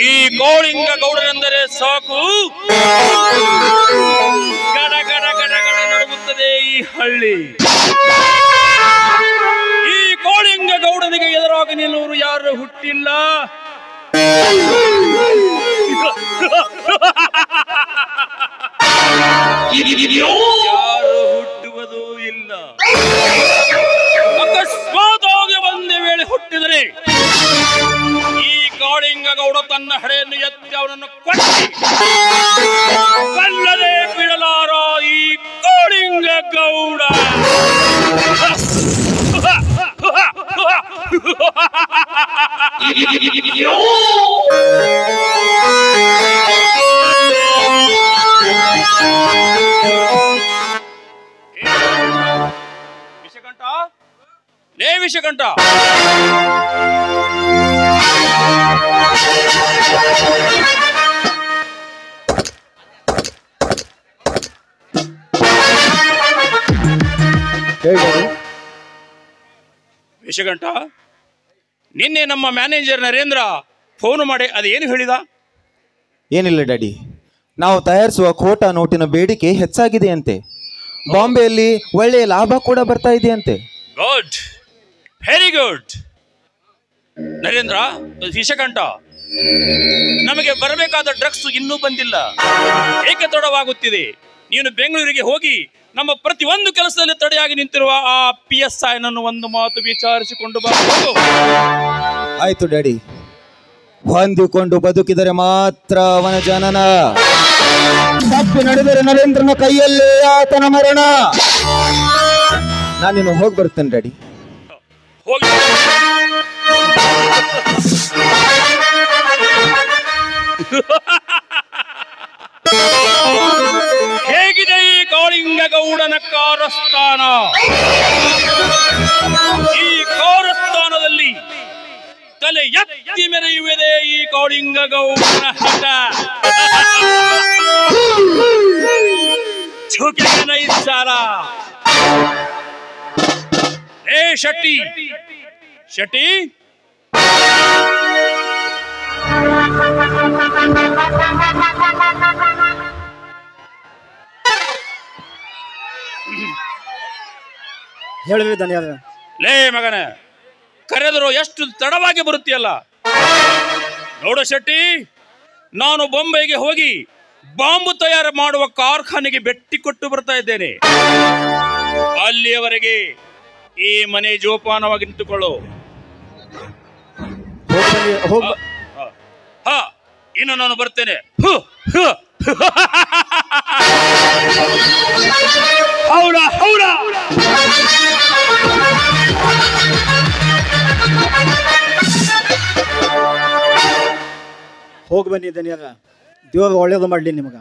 ಈ ಗೋಳಿಂಗ ಗೌಡರೆಂದರೆ ಸಾಕು, ಗಡ ಗಡ ಗಡ ಗಡ ನಡುಗುತ್ತದೆ ಈ ಹಳ್ಳಿ. ಈ ಗೋಳಿಂಗ ಗೌಡನಿಗೆ ಎದುರಾಗಿ ನಿಲ್ಲುವರು ಯಾರು ಹುಟ್ಟಿಲ್ಲ, ಯಾರು ಹುಟ್ಟುವುದೂ ಇಲ್ಲ. ಅಕಸ್ಮಾತ್ ಒಂದೇ ವೇಳೆ ಹುಟ್ಟಿದರೆ ಈ ಗೋಳಿಂಗ ಗೌಡ ತನ್ನ ಹಡೆಯನ್ನು ಎತ್ತಿ ಅವನನ್ನು ಕೊಟ್ಟಿ ಕಲ್ಲದೆ ಬಿಡಲಾರ ಈ ಗೋಳಿಂಗ ಗೌಡ. ವಿಷಕಂಠ, ಲೇ ವಿಷಕಂಠ, ವಿಷಕಂಠ, ನಿನ್ನೆ ನಮ್ಮ ಮ್ಯಾನೇಜರ್ ನರೇಂದ್ರ ಫೋನ್ ಮಾಡಿ ಅದೇನು ಹೇಳಿದ? ಏನಿಲ್ಲ ಡ್ಯಾಡಿ, ನಾವು ತಯಾರಿಸುವ ಖೋಟಾ ನೋಟಿನ ಬೇಡಿಕೆ ಹೆಚ್ಚಾಗಿದೆಯಂತೆ. ಬಾಂಬೆಯಲ್ಲಿ ಒಳ್ಳೆಯ ಲಾಭ ಕೂಡ ಬರ್ತಾ ಇದೆಯಂತೆ. Good, very good. Narendra, Vishakantha, ನಮಗೆ ಬರಬೇಕಾದ ಡ್ರಗ್ಸ್ ಇನ್ನೂ ಬಂದಿಲ್ಲ, ಏಕೆ ತಡವಾಗುತ್ತಿದೆ? ನೀನು ಬೆಂಗಳೂರಿಗೆ ಹೋಗಿ ನಮ್ಮ ಪ್ರತಿಯೊಂದು ಕೆಲಸದಲ್ಲಿ ತಡೆಯಾಗಿ ನಿಂತಿರುವ ಆ PSI ನನ್ನು ಒಂದು ಮಾತು ವಿಚಾರಿಸಿಕೊಂಡು ಬರಬಹುದು. ಆಯ್ತು ಡ್ಯಾಡಿ, ಹೊಂದಿಕೊಂಡು ಬದುಕಿದರೆ ಮಾತ್ರ ಅವನ ಜನನ, ತಪ್ಪಿ ನಡೆದರೆ ನರೇಂದ್ರನ ಕೈಯಲ್ಲೇ ಆತನ ಮರಣ. ನಾನಿನ್ನು ಹೋಗಿ ಬರ್ತೇನೆ ಡ್ಯಾಡಿ. ಹೋಗಿ. ಹೇಗಿದೆ ಈ ಗೋಳಿಂಗ ಗೌಡನ ಕಾರಸ್ಥಾನ? ಈ ಕಾರಸ್ಥಾನದಲ್ಲಿ ತಲೆ ಎತ್ತಿ ಮೆರೆಯುವುದೇ ಈ ಗೋಳಿಂಗ ಗೌಡನ ಹಠ. ಇಚ್ಛಾರ ಏ ಶೆಟ್ಟಿ, ಶೆಟ್ಟಿ, ಹೇಳಿದ್ರಿ ಧನ್ಯವಾದ. ಲೇ ಮಗನ, ಕರೆದರು ಎಷ್ಟು ತಡವಾಗಿ ಬರುತ್ತೀಯಲ್ಲ. ನೋಡು ಶೆಟ್ಟಿ, ನಾನು ಬೊಂಬೈಗೆ ಹೋಗಿ ಬಾಂಬು ತಯಾರು ಮಾಡುವ ಕಾರ್ಖಾನೆಗೆ ಭೇಟಿ ಕೊಟ್ಟು ಬರ್ತಾ ಇದ್ದೇನೆ. ಅಲ್ಲಿಯವರೆಗೆ ಈ ಮನೆ ಜೋಪಾನವಾಗಿ ನಿಂತುಕೊಳ್ಳು. ಇನ್ನು ನಾನು ಬರ್ತೇನೆ. ಹೌಡ ಹೌಡ. ಹೋಗಿ ಬನ್ನಿ ಧನ್ಯವಾದ. ದೇವರು ಒಳ್ಳೇದು ಮಾಡಲಿ ನಿಮಗ.